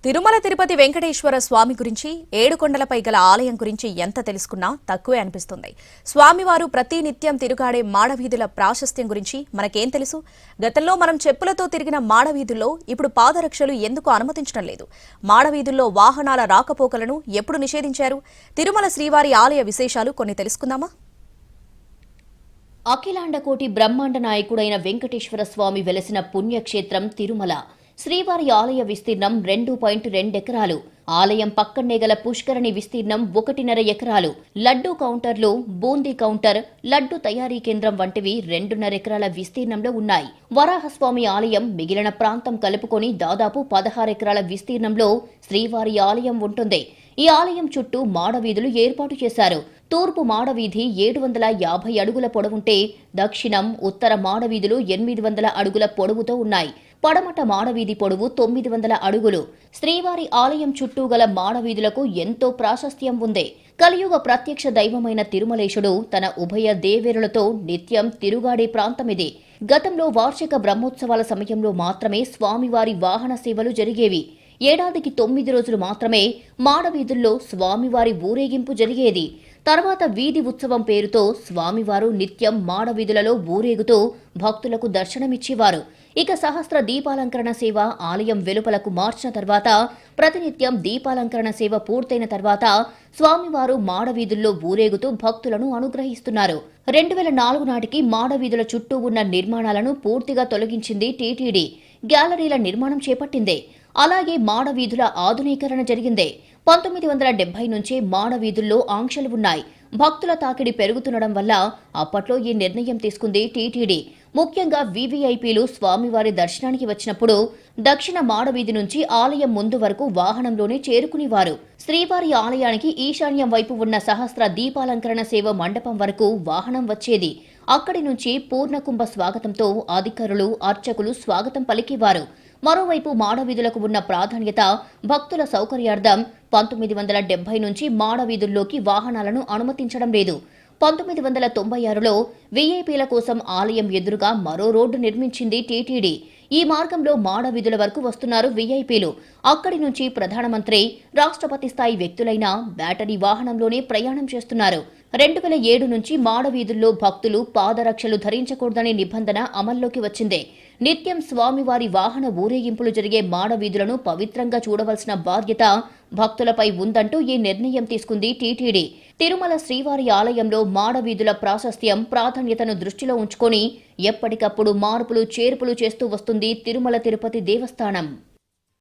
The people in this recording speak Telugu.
తిరుమల తిరుపతి వెంకటేశ్వర స్వామి గురించి ఏడుకొండలపై గల ఆలయం గురించి ఎంత తెలుసుకున్నా తక్కువే అనిపిస్తుంది. స్వామివారు ప్రతి నిత్యం తిరుగాడే మాడవీధుల ప్రాశస్త్యం గురించి మనకేం తెలుసు? గతంలో మనం చెప్పులతో తిరిగిన మాడవీధుల్లో ఇప్పుడు పాదరక్షలు ఎందుకు అనుమతించడం లేదు? మాడవీధుల్లో వాహనాల రాకపోకలను ఎప్పుడు నిషేధించారు? తిరుమల శ్రీవారి ఆలయ విశేషాలు కొన్ని తెలుసుకుందామా? అఖిలాండకోటి బ్రహ్మాండ నాయకుడైన వెంకటేశ్వర స్వామి వెలసిన పుణ్యక్షేత్రం తిరుమల. శ్రీవారి ఆలయ విస్తీర్ణం 2.2 ఎకరాలు. ఆలయం పక్కనే గల పుష్కరిణి విస్తీర్ణం 1.5 ఎకరాలు. లడ్డూ కౌంటర్లు, బూందీ కౌంటర్, లడ్డు తయారీ కేంద్రం వంటివి 2.5 ఎకరాల విస్తీర్ణంలో ఉన్నాయి. వరాహస్వామి ఆలయం మిగిలిన ప్రాంతం కలుపుకొని దాదాపు 16 ఎకరాల విస్తీర్ణంలో శ్రీవారి ఆలయం ఉంటుంది. ఈ ఆలయం చుట్టూ మాడవీధులు ఏర్పాటు చేశారు. తూర్పు మాడవీధి 750 అడుగుల పొడవుంటే దక్షిణం, ఉత్తర మాడవీధులు 800 అడుగుల పొడవుతో ఉన్నాయి. పడమట మాడవీధి పొడవు 900 అడుగులు. శ్రీవారి ఆలయం చుట్టూ గల మాడవీధులకు ఎంతో ప్రాశస్త్యం ఉంది. కలియుగ ప్రత్యక్ష దైవమైన తిరుమలేశుడు తన ఉభయ దేవేరులతో నిత్యం తిరుగాడే ప్రాంతమిది. గతంలో వార్షిక బ్రహ్మోత్సవాల సమయంలో మాత్రమే స్వామివారి వాహన సేవలు జరిగేవి. ఏడాదికి 9 రోజులు మాత్రమే మాడవీధుల్లో స్వామివారి ఊరేగింపు జరిగేది. తర్వాత వీధి ఉత్సవం పేరుతో స్వామివారు నిత్యం మాడవీధులలో ఊరేగుతూ భక్తులకు దర్శనమిచ్చేవారు. ఇక సహస్ర దీపాలంకరణ సేవ ఆలయం వెలుపలకు మార్చిన తర్వాత, ప్రతినిత్యం దీపాలంకరణ సేవ పూర్తయిన తర్వాత స్వామివారు మాడవీధుల్లో ఊరేగుతూ భక్తులను అనుగ్రహిస్తున్నారు. 2004 నాటికి మాడవీధుల చుట్టూ ఉన్న నిర్మాణాలను పూర్తిగా తొలగించింది టీటీడీ. గ్యాలరీల నిర్మాణం చేపట్టింది. అలాగే మాడవీధుల ఆధునీకరణ జరిగింది. 1970 నుంచే మాడవీధుల్లో ఆంక్షలు ఉన్నాయి. భక్తుల తాకిడి పెరుగుతుండడం వల్ల అప్పట్లో ఈ నిర్ణయం తీసుకుంది టీటీడీ. ముఖ్యంగా వీవీఐపీలు స్వామివారి దర్శనానికి వచ్చినప్పుడు దక్షిణ మాడవీధి నుంచి ఆలయం ముందు వరకు వాహనంలోనే చేరుకునేవారు. శ్రీవారి ఆలయానికి ఈశాన్యం వైపు ఉన్న సహస్ర దీపాలంకరణ సేవ మండపం వరకు వాహనం వచ్చేది. అక్కడి నుంచి పూర్ణకుంభ స్వాగతంతో అధికారులు, అర్చకులు స్వాగతం పలికేవారు. మరోవైపు మాడవీధులకు ఉన్న ప్రాధాన్యత భక్తుల సౌకర్యార్థం 1970 నుంచి మాడవీధుల్లోకి వాహనాలను అనుమతించడం లేదు. 1996లో వీఐపీల కోసం ఆలయం ఎదురుగా మరో రోడ్డు నిర్మించింది టీటీడీ. ఈ మార్గంలో మాడవీధుల వరకు వస్తున్నారు వీఐపీలు. అక్కడి నుంచి ప్రధానమంత్రి, రాష్ట్రపతి స్థాయి వ్యక్తులైన బ్యాటరీ వాహనంలోనే ప్రయాణం చేస్తున్నారు. 2007 నుంచి మాడవీధుల్లో భక్తులు పాదరక్షలు ధరించకూడదనే నిబంధన అమల్లోకి వచ్చింది. నిత్యం స్వామివారి వాహన ఊరేగింపులు జరిగే మాడవీధులను పవిత్రంగా చూడవలసిన బాధ్యత భక్తులపై ఉందంటూ ఈ నిర్ణయం తీసుకుంది టీటీడీ. తిరుమల శ్రీవారి ఆలయంలో మాడవీధుల ప్రాశస్త్యం, ప్రాధాన్యతను దృష్టిలో ఉంచుకొని ఎప్పటికప్పుడు మార్పులు, చేర్పులు చేస్తూ వస్తుంది తిరుమల తిరుపతి దేవస్థానం.